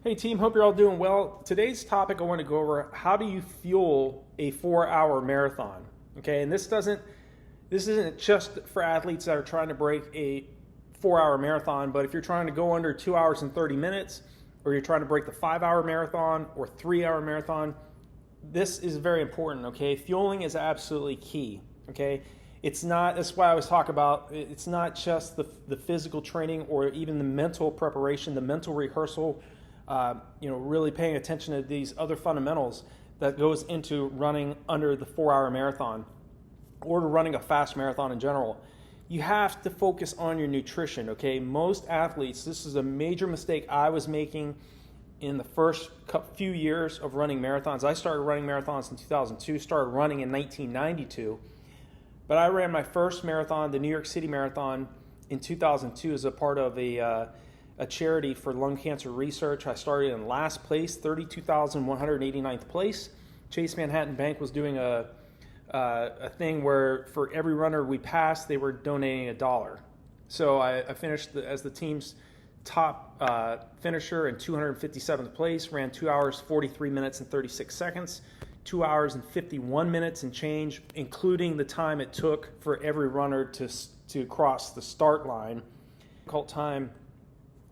Hey team, hope you're all doing well. Today's topic I want to go over, how do you fuel a 4-hour marathon? Okay, and this isn't just for athletes that are trying to break a 4-hour marathon, but if you're trying to go under 2 hours and 30 minutes, or you're trying to break the 5-hour marathon or 3-hour marathon, this is very important, okay? Fueling is absolutely key, okay? That's why I always talk about, it's not just the physical training or even the mental preparation, the mental rehearsal, really paying attention to these other fundamentals that goes into running under the 4-hour marathon or to running a fast marathon in general. You have to focus on your nutrition, okay? Most athletes, this is a major mistake I was making in the first few years of running marathons. I started running marathons in 2002, started running in 1992, but I ran my first marathon, the New York City Marathon, in 2002 as a part of a charity for lung cancer research. I started in last place, 32,189th place. Chase Manhattan Bank was doing a thing where for every runner we passed, they were donating $1. So I finished as the team's top finisher in 257th place, ran 2 hours, 43 minutes and 36 seconds, 2 hours and 51 minutes and change, including the time it took for every runner to cross the start line. Difficult time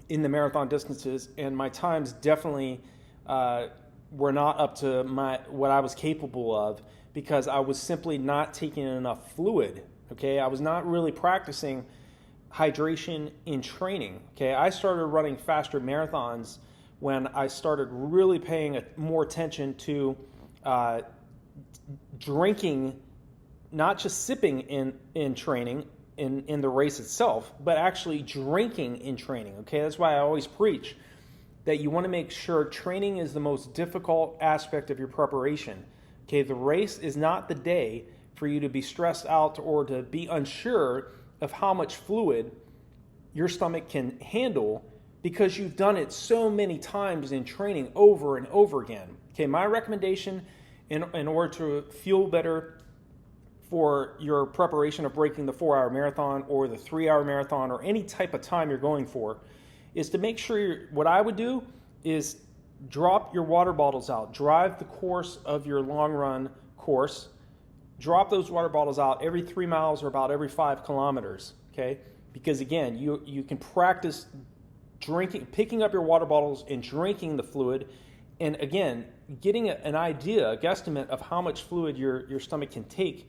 in the marathon distances, and my times definitely were not up to what I was capable of, because I was simply not taking enough fluid, okay? I was not really practicing hydration in training, okay? I started running faster marathons when I started really paying more attention to drinking, not just sipping in training, in the race itself, but actually drinking in training, okay? That's why I always preach that you want to make sure training is the most difficult aspect of your preparation. Okay, the race is not the day for you to be stressed out or to be unsure of how much fluid your stomach can handle, because you've done it so many times in training over and over again. Okay, my recommendation in order to fuel better for your preparation of breaking the 4-hour marathon or the 3-hour marathon or any type of time you're going for is to make sure what I would do is drop your water bottles out. Drive the course of your long run course. Drop those water bottles out every 3 miles or about every 5 kilometers, okay? Because again, you can practice picking up your water bottles and drinking the fluid, and again, getting an idea, a guesstimate of how much fluid your stomach can take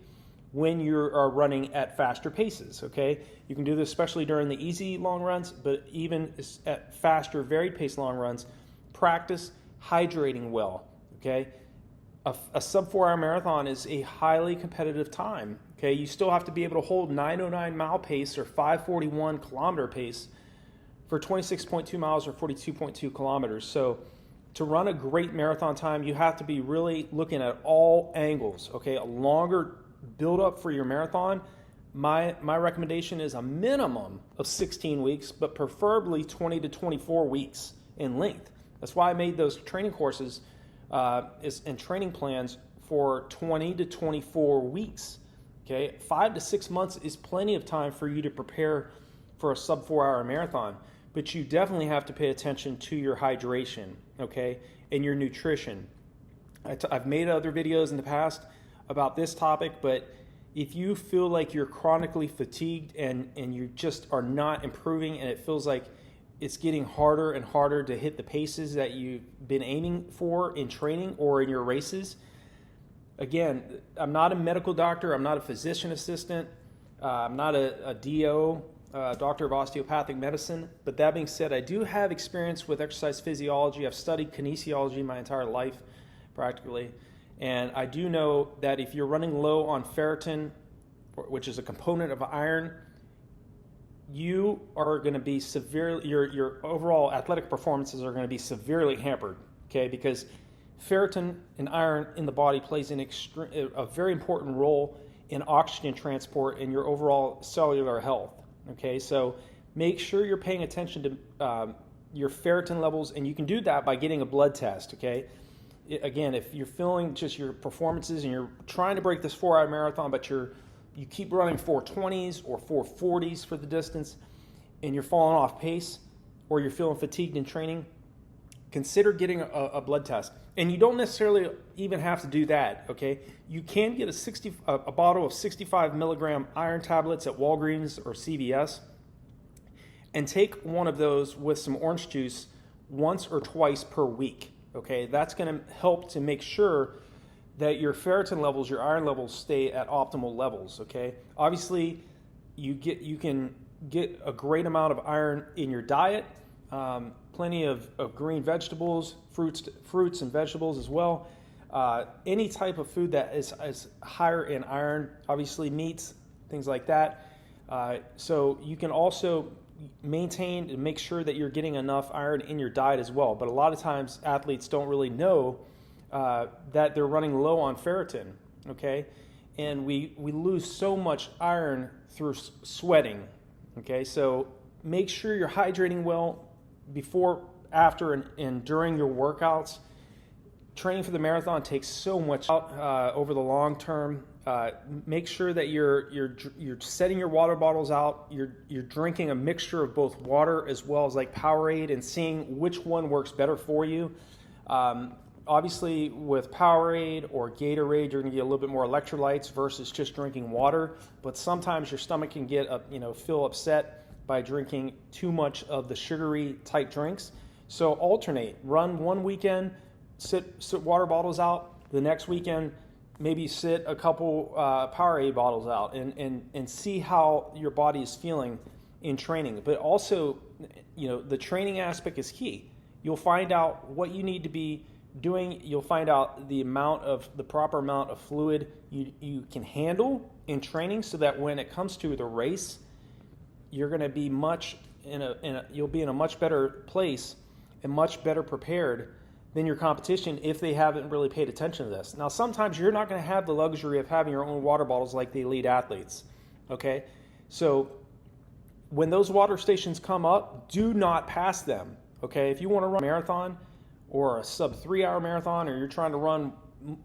when you are running at faster paces, okay? You can do this especially during the easy long runs, but even at faster, varied pace long runs, practice hydrating well, okay? A sub 4-hour marathon is a highly competitive time, okay? You still have to be able to hold 9:09 mile pace or 5:41 kilometer pace for 26.2 miles or 42.2 kilometers. So to run a great marathon time, you have to be really looking at all angles, okay? A longer build up for your marathon, my recommendation is a minimum of 16 weeks, but preferably 20 to 24 weeks in length. That's why I made those training courses and training plans for 20 to 24 weeks. Okay, 5 to 6 months is plenty of time for you to prepare for a sub 4-hour marathon, but you definitely have to pay attention to your hydration, okay, and your nutrition. I've made other videos in the past about this topic, but if you feel like you're chronically fatigued and you just are not improving, and it feels like it's getting harder and harder to hit the paces that you've been aiming for in training or in your races, again, I'm not a medical doctor, I'm not a physician assistant, I'm not a DO, doctor of osteopathic medicine, but that being said, I do have experience with exercise physiology. I've studied kinesiology my entire life, practically. And I do know that if you're running low on ferritin, which is a component of iron, you are going to be severely, your overall athletic performances are going to be severely hampered, okay? Because ferritin and iron in the body plays a very important role in oxygen transport and your overall cellular health, okay? So make sure you're paying attention to your ferritin levels, and you can do that by getting a blood test, okay? Again, if you're feeling just your performances and you're trying to break this 4-hour marathon, but you keep running 4:20s or 4:40s for the distance, and you're falling off pace, or you're feeling fatigued in training, consider getting a blood test. And you don't necessarily even have to do that, okay? You can get a bottle of 65 milligram iron tablets at Walgreens or CVS and take one of those with some orange juice once or twice per week, okay? That's gonna help to make sure that your ferritin levels, your iron levels stay at optimal levels, okay? Obviously, you can get a great amount of iron in your diet, plenty of green vegetables, fruits and vegetables as well. Any type of food that is higher in iron, obviously meats, things like that. So you can also maintain and make sure that you're getting enough iron in your diet as well. But a lot of times athletes don't really know that they're running low on ferritin, okay? And we lose so much iron through sweating, okay? So make sure you're hydrating well before, after, and during your workouts. Training for the marathon takes so much out over the long term. Make sure that you're setting your water bottles out. You're drinking a mixture of both water as well as like Powerade, and seeing which one works better for you. Obviously, with Powerade or Gatorade, you're going to get a little bit more electrolytes versus just drinking water. But sometimes your stomach can get feel upset by drinking too much of the sugary type drinks. So alternate. Run one weekend, sit water bottles out. The next weekend, maybe sit a couple Powerade bottles out, and see how your body is feeling in training. But also, the training aspect is key. You'll find out what you need to be doing. You'll find out the proper amount of fluid you can handle in training, so that when it comes to the race, you're going to be you'll be in a much better place and much better prepared than your competition if they haven't really paid attention to this. Now, sometimes you're not going to have the luxury of having your own water bottles like the elite athletes, okay? So when those water stations come up, do not pass them, okay? If you want to run a marathon or a sub 3 hour marathon, or you're trying to run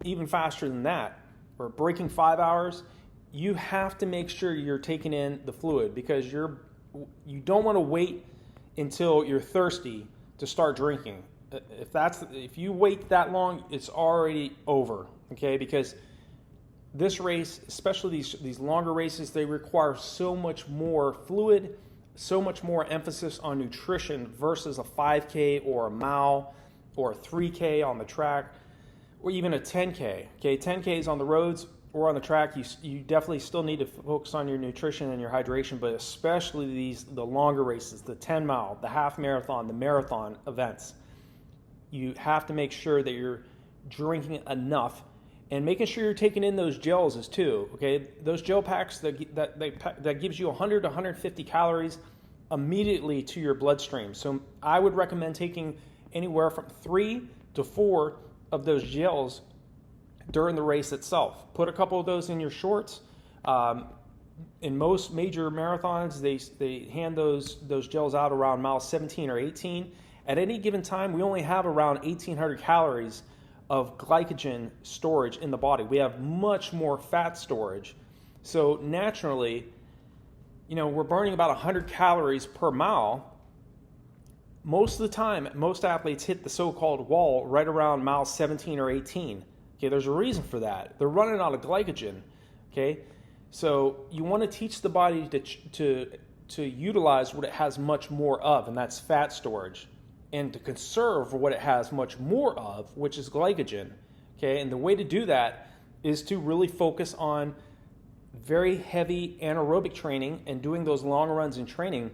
even faster than that, or breaking 5 hours, you have to make sure you're taking in the fluid, because you don't want to wait until you're thirsty to start drinking. If you wait that long, it's already over, okay? Because this race, especially these longer races, they require so much more fluid, so much more emphasis on nutrition versus a 5K or a mile or a 3K on the track, or even a 10K. Okay, 10Ks on the roads or on the track, you definitely still need to focus on your nutrition and your hydration, but especially the longer races, the 10 mile, the half marathon, the marathon events. You have to make sure that you're drinking enough, and making sure you're taking in those gels is too, okay? Those gel packs that gives you 100 to 150 calories immediately to your bloodstream. So I would recommend taking anywhere from 3 to 4 of those gels during the race itself. Put a couple of those in your shorts. In most major marathons, they hand those gels out around mile 17 or 18. At any given time, we only have around 1,800 calories of glycogen storage in the body. We have much more fat storage. So naturally, we're burning about 100 calories per mile. Most of the time, most athletes hit the so-called wall right around mile 17 or 18. Okay, there's a reason for that. They're running out of glycogen. Okay, so you want to teach the body to utilize what it has much more of, and that's fat storage, and to conserve what it has much more of, which is glycogen. Okay, and the way to do that is to really focus on very heavy anaerobic training and doing those long runs in training,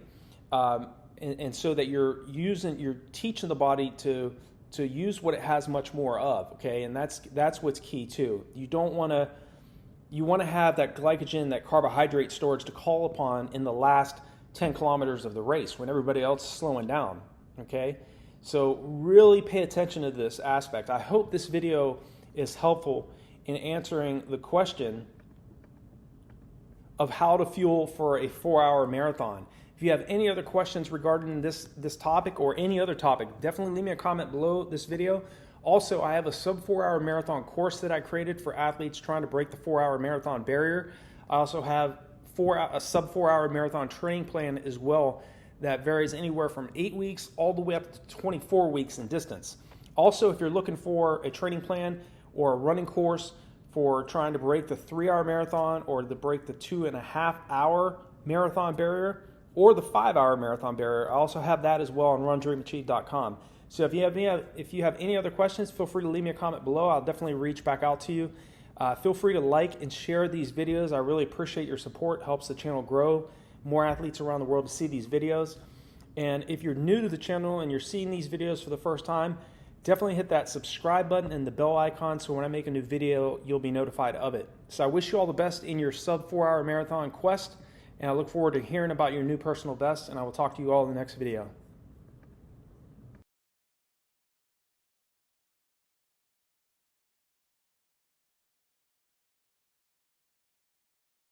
and so that you're teaching the body to use what it has much more of. Okay, and that's what's key too. You want to have that glycogen, that carbohydrate storage to call upon in the last 10 kilometers of the race when everybody else is slowing down. Okay, so really pay attention to this aspect. I hope this video is helpful in answering the question of how to fuel for a 4-hour marathon. If you have any other questions regarding this topic or any other topic, definitely leave me a comment below this video. Also, I have a sub 4-hour marathon course that I created for athletes trying to break the 4-hour marathon barrier. I also have a sub 4-hour marathon training plan as well that varies anywhere from 8 weeks all the way up to 24 weeks in distance. Also, if you're looking for a training plan or a running course for trying to break the 3-hour marathon or to break the 2.5-hour marathon barrier or the 5-hour marathon barrier, I also have that as well on RunDreamAchieve.com. So if you have any other questions, feel free to leave me a comment below. I'll definitely reach back out to you. Feel free to like and share these videos. I really appreciate your support. It helps the channel grow. More athletes around the world to see these videos. And if you're new to the channel and you're seeing these videos for the first time, definitely hit that subscribe button and the bell icon so when I make a new video, you'll be notified of it. So I wish you all the best in your sub 4-hour marathon quest, and I look forward to hearing about your new personal best, and I will talk to you all in the next video.